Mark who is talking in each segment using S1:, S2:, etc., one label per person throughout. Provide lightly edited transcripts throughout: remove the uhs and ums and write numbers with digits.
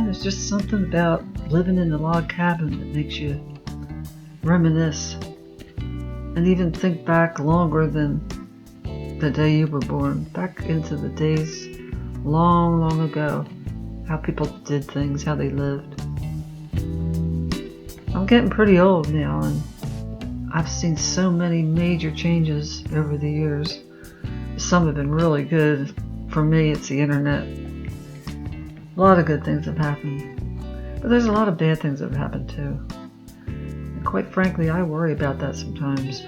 S1: there's just something about living in a log cabin that makes you reminisce and even think back longer than the day you were born, back into the days long, long ago, how people did things, how they lived. I'm getting pretty old now, and I've seen so many major changes over the years. Some have been really good. For me, it's the internet. A lot of good things have happened, but there's a lot of bad things that have happened too. And quite frankly, I worry about that sometimes.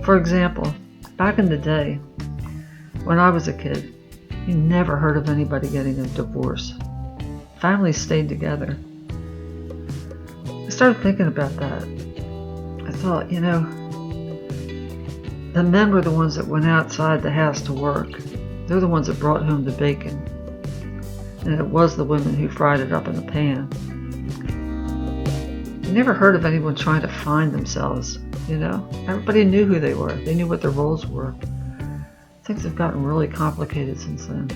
S1: For example, back in the day, when I was a kid, you never heard of anybody getting a divorce. Families stayed together. I started thinking about that. I thought, the men were the ones that went outside the house to work. They're the ones that brought home the bacon. And it was the women who fried it up in the pan. You never heard of anyone trying to find themselves, Everybody knew who they were. They knew what their roles were. Things have gotten really complicated since then.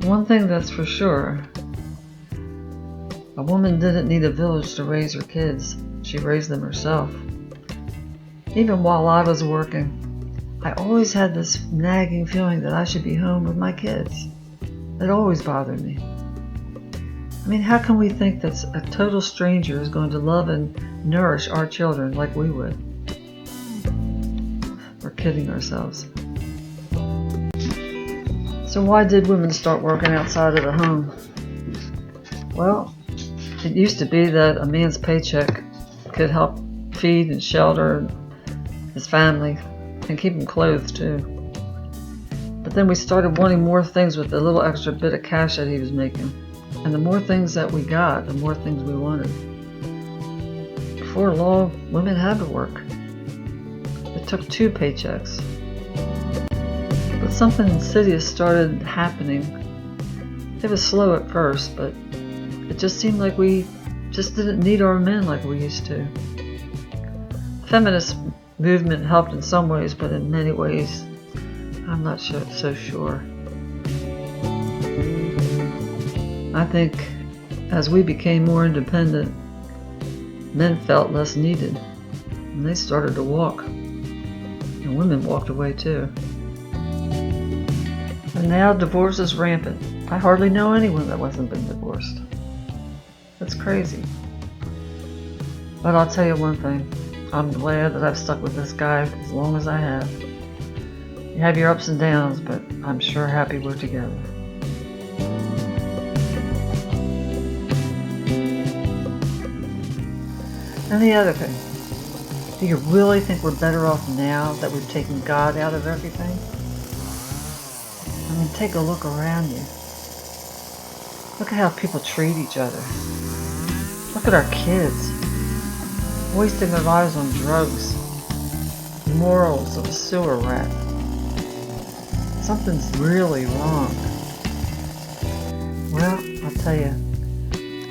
S1: One thing that's for sure, a woman didn't need a village to raise her kids. She raised them herself. Even while I was working, I always had this nagging feeling that I should be home with my kids. It always bothered me. I mean, how can we think that a total stranger is going to love and nourish our children like we would? We're kidding ourselves. So why did women start working outside of the home? Well, it used to be that a man's paycheck could help feed and shelter his family and keep him clothed too. But then we started wanting more things with the little extra bit of cash that he was making. And the more things that we got, the more things we wanted. Before long, women had to work. It took 2 paychecks. But something insidious started happening. It was slow at first, but it just seemed like we just didn't need our men like we used to. Feminist movement helped in some ways, but in many ways, I'm not so sure. I think as we became more independent, men felt less needed, and they started to walk. And women walked away too. And now divorce is rampant. I hardly know anyone that hasn't been divorced. That's crazy. But I'll tell you one thing. I'm glad that I've stuck with this guy as long as I have. You have your ups and downs, but I'm sure happy we're together. And the other thing, do you really think we're better off now that we've taken God out of everything? I mean, take a look around you. Look at how people treat each other. Look at our kids, wasting their lives on drugs, morals of a sewer rat. Something's really wrong. Well, I'll tell you,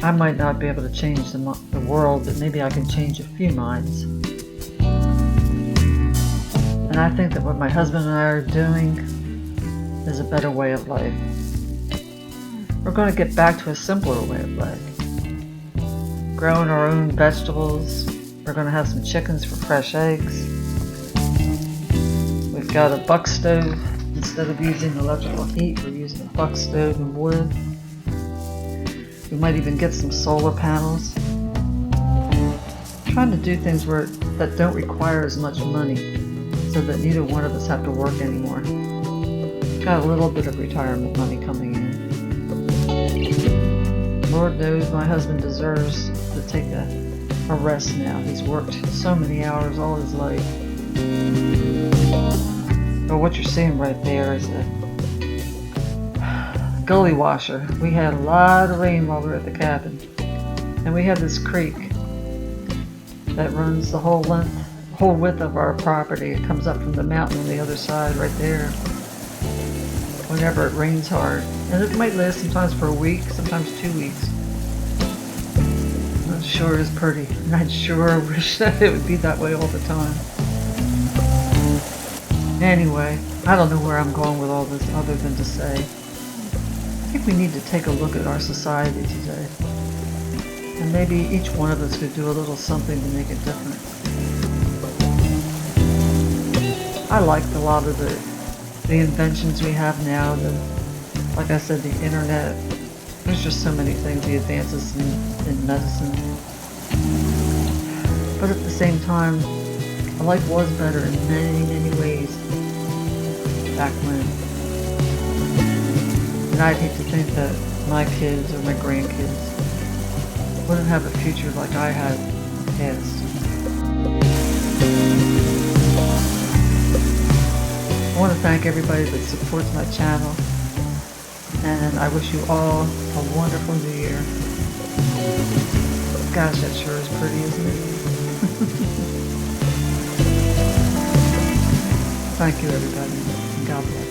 S1: I might not be able to change the world, but maybe I can change a few minds. And I think that what my husband and I are doing is a better way of life. We're going to get back to a simpler way of life. Growing our own vegetables. We're going to have some chickens for fresh eggs. We've got a buck stove. Instead of using electrical heat, we're using a buck stove and wood. We might even get some solar panels. Trying to do things that don't require as much money so that neither one of us have to work anymore. Got a little bit of retirement money coming in. Lord knows my husband deserves to take a rest now. He's worked so many hours all his life. But what you're seeing right there is a gully washer. We had a lot of rain while we were at the cabin, and we had this creek that runs the whole width of our property. It comes up from the mountain on the other side right there whenever it rains hard, and it might last sometimes for a week, sometimes 2 weeks. It sure is pretty, and I sure wish that it would be that way all the time. Anyway, I don't know where I'm going with all this other than to say think we need to take a look at our society today. And maybe each one of us could do a little something to make a difference. I liked a lot of the inventions we have now. Like I said, the internet. There's just so many things, the advances in medicine. But at the same time, life was better in many, many ways back when. And I'd hate to think that my kids or my grandkids wouldn't have a future like I had in the past. I want to thank everybody that supports my channel, and I wish you all a wonderful new year. Gosh, that sure is pretty, isn't it? Thank you, everybody, and God bless.